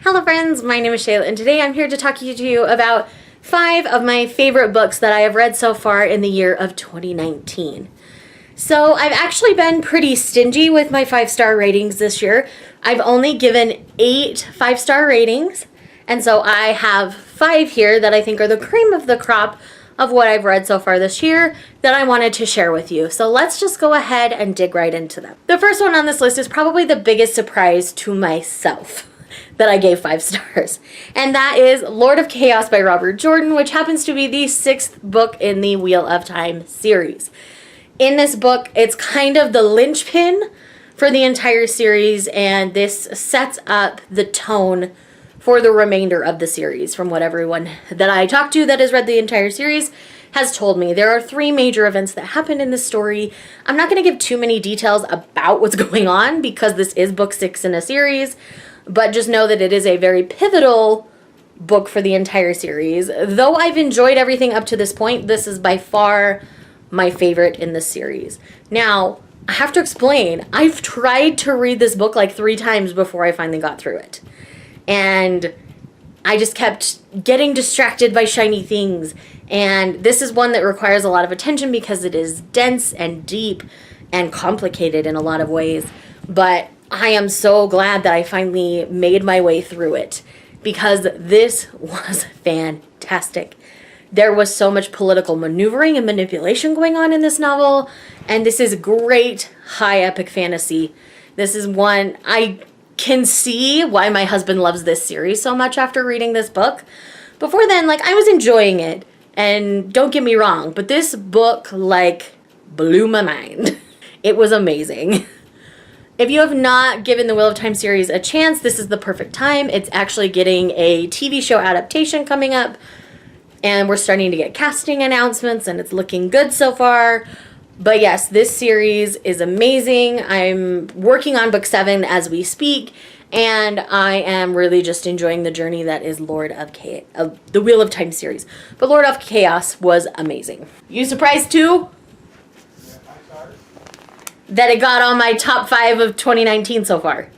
Hello friends, my name is Shayla and today I'm here to talk to you about 5 of my favorite books that I have read so far in the year of 2019. So I've actually been pretty stingy with my 5-star ratings this year. I've only given 8 5-star ratings, and so I have 5 here that I think are the cream of the crop of what I've read so far this year that I wanted to share with you. So let's just go ahead and dig right into them. The first one on this list is probably the biggest surprise to myself that I gave 5 stars. And that is Lord of Chaos by Robert Jordan, which happens to be the 6th book in the Wheel of Time series. In this book, it's kind of the linchpin for the entire series, and this sets up the tone for the remainder of the series from what everyone that I talked to that has read the entire series has told me. There are 3 major events that happen in this story. I'm not going to give too many details about what's going on because this is book 6 in a series, but just know that it is a very pivotal book for the entire series. Though I've enjoyed everything up to this point, this is by far my favorite in the series. Now, I have to explain, I've tried to read this book like 3 times before I finally got through it. And I just kept getting distracted by shiny things. And this is one that requires a lot of attention because it is dense and deep and complicated in a lot of ways. But I am so glad that I finally made my way through it because this was fantastic. There was so much political maneuvering and manipulation going on in this novel, and this is great high epic fantasy. This is one I can see why my husband loves this series so much after reading this book. Before then, I was enjoying it, and don't get me wrong, but this book, blew my mind. It was amazing. If you have not given the Wheel of Time series a chance, this is the perfect time. It's actually getting a TV show adaptation coming up, and we're starting to get casting announcements, and it's looking good so far. But yes, this series is amazing. I'm working on book 7 as we speak, and I am really just enjoying the journey that is Lord of Chaos, the Wheel of Time series. But Lord of Chaos was amazing. You surprised too? That it got on my top 5 of 2019 so far.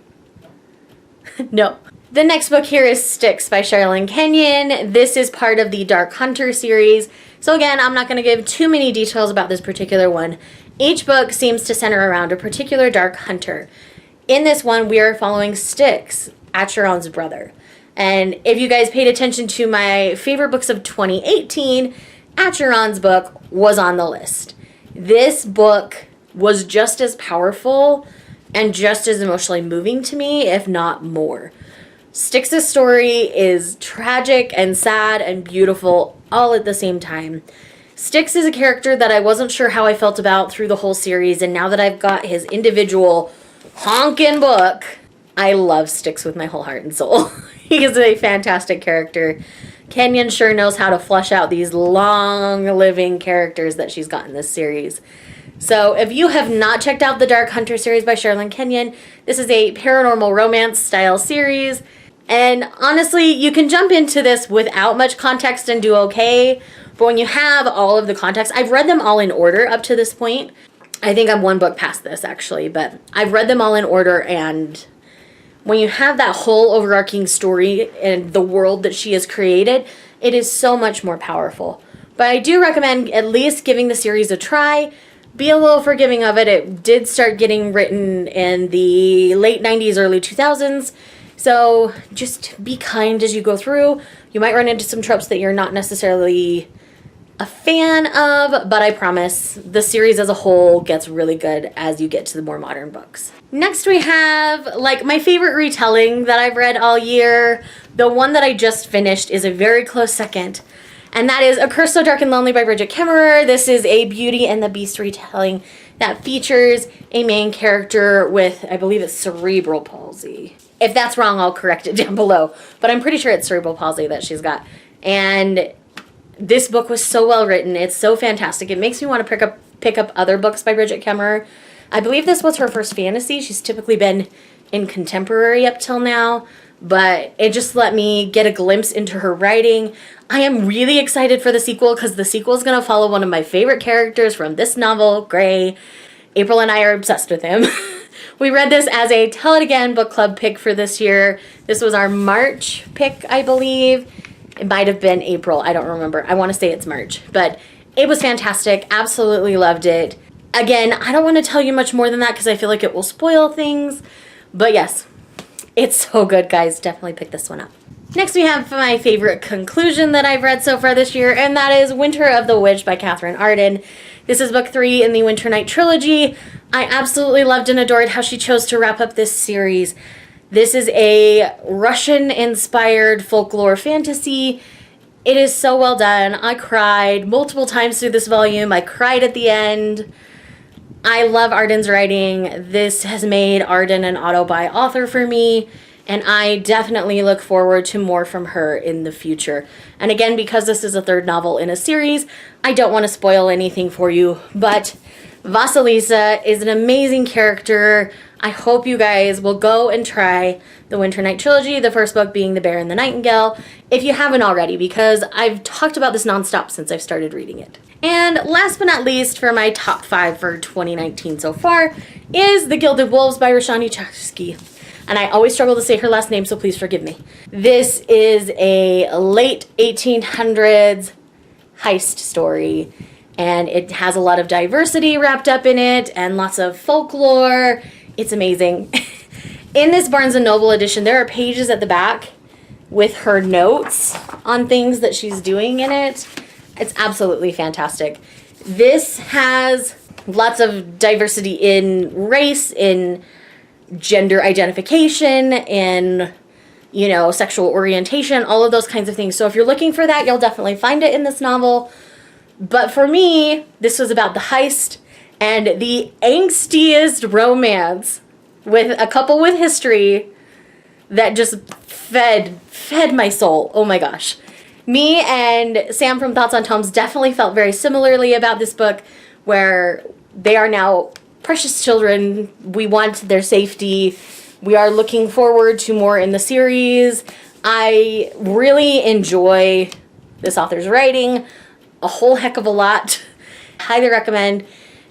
No. The next book here is Styx by Sherilyn Kenyon. This is part of the Dark Hunter series. So again, I'm not going to give too many details about this particular one. Each book seems to center around a particular Dark Hunter. In this one, we are following Styx, Acheron's brother. And if you guys paid attention to my favorite books of 2018, Acheron's book was on the list. This book was just as powerful and just as emotionally moving to me, if not more. Styx's story is tragic and sad and beautiful all at the same time. Styx is a character that I wasn't sure how I felt about through the whole series, and now that I've got his individual honkin' book, I love Styx with my whole heart and soul. He is a fantastic character. Kenyon sure knows how to flesh out these long-living characters that she's got in this series. So if you have not checked out the Dark Hunter series by Sherilyn Kenyon, this is a paranormal romance style series. And honestly, you can jump into this without much context and do okay. But when you have all of the context, I've read them all in order up to this point. I think I'm 1 book past this actually, but I've read them all in order, and when you have that whole overarching story and the world that she has created, it is so much more powerful. But I do recommend at least giving the series a try. Be a little forgiving of it. It did start getting written in the late 90s, early 2000s. So just be kind as you go through. You might run into some tropes that you're not necessarily a fan of, but I promise the series as a whole gets really good as you get to the more modern books. Next we have my favorite retelling that I've read all year. The one that I just finished is a very close second. And that is A Curse So Dark and Lonely by Bridget Kemmerer. This is a Beauty and the Beast retelling that features a main character with, I believe it's cerebral palsy. If that's wrong, I'll correct it down below. But I'm pretty sure it's cerebral palsy that she's got. And this book was so well written. It's so fantastic. It makes me want to pick up other books by Bridget Kemmerer. I believe this was her first fantasy. She's typically been in contemporary up till now, but it just let me get a glimpse into her writing. I am really excited for the sequel because the sequel is going to follow one of my favorite characters from this novel, Gray. April and I are obsessed with him. We read this as a Tell It Again book club pick for this year. This was our March pick, I believe. It might have been April. I don't remember. I want to say it's March. But it was fantastic. Absolutely loved it. Again, I don't want to tell you much more than that because I feel like it will spoil things. But yes, it's so good, guys. Definitely pick this one up. Next, we have my favorite conclusion that I've read so far this year, and that is Winter of the Witch by Catherine Arden. This is book 3 in the Winter Night trilogy. I absolutely loved and adored how she chose to wrap up this series. This is a Russian-inspired folklore fantasy. It is so well done. I cried multiple times through this volume. I cried at the end. I love Arden's writing. This has made Arden an auto-buy author for me, and I definitely look forward to more from her in the future. And again, because this is a third novel in a series, I don't want to spoil anything for you, but Vasilisa is an amazing character. I hope you guys will go and try the Winter Night trilogy, the first book being The Bear and the Nightingale, if you haven't already, because I've talked about this nonstop since I've started reading it. And last but not least, for my top 5 for 2019 so far, is The Gilded Wolves by Roshani Chayefsky. And I always struggle to say her last name, so please forgive me. This is a late 1800s heist story, and it has a lot of diversity wrapped up in it, and lots of folklore. It's amazing. In this Barnes & Noble edition, there are pages at the back with her notes on things that she's doing in it. It's absolutely fantastic. This has lots of diversity in race, in gender identification, in, you know, sexual orientation, all of those kinds of things. So if you're looking for that, you'll definitely find it in this novel. But for me, this was about the heist and the angstiest romance with a couple with history that just fed my soul. Oh my gosh. Me and Sam from Thoughts on Tomes definitely felt very similarly about this book, where they are now precious children. We want their safety. We are looking forward to more in the series. I really enjoy this author's writing a whole heck of a lot. Highly recommend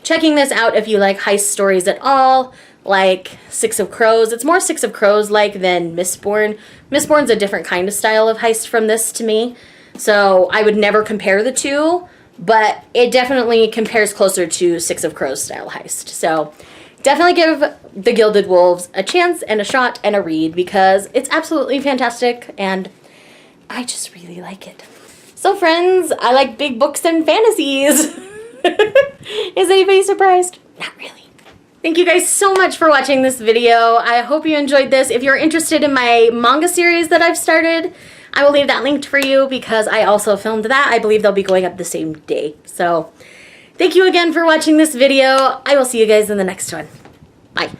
checking this out if you like heist stories at all, like Six of Crows. It's more Six of Crows like than Mistborn. Mistborn's a different kind of style of heist from this to me, so I would never compare the two, but it definitely compares closer to Six of Crows style heist. So definitely give The Gilded Wolves a chance and a shot and a read, because it's absolutely fantastic and I just really like it. So friends, I like big books and fantasies. Is anybody surprised? Not really. Thank you guys so much for watching this video. I hope you enjoyed this. If you're interested in my manga series that I've started, I will leave that linked for you, because I also filmed that. I believe they'll be going up the same day. So thank you again for watching this video. I will see you guys in the next one. Bye.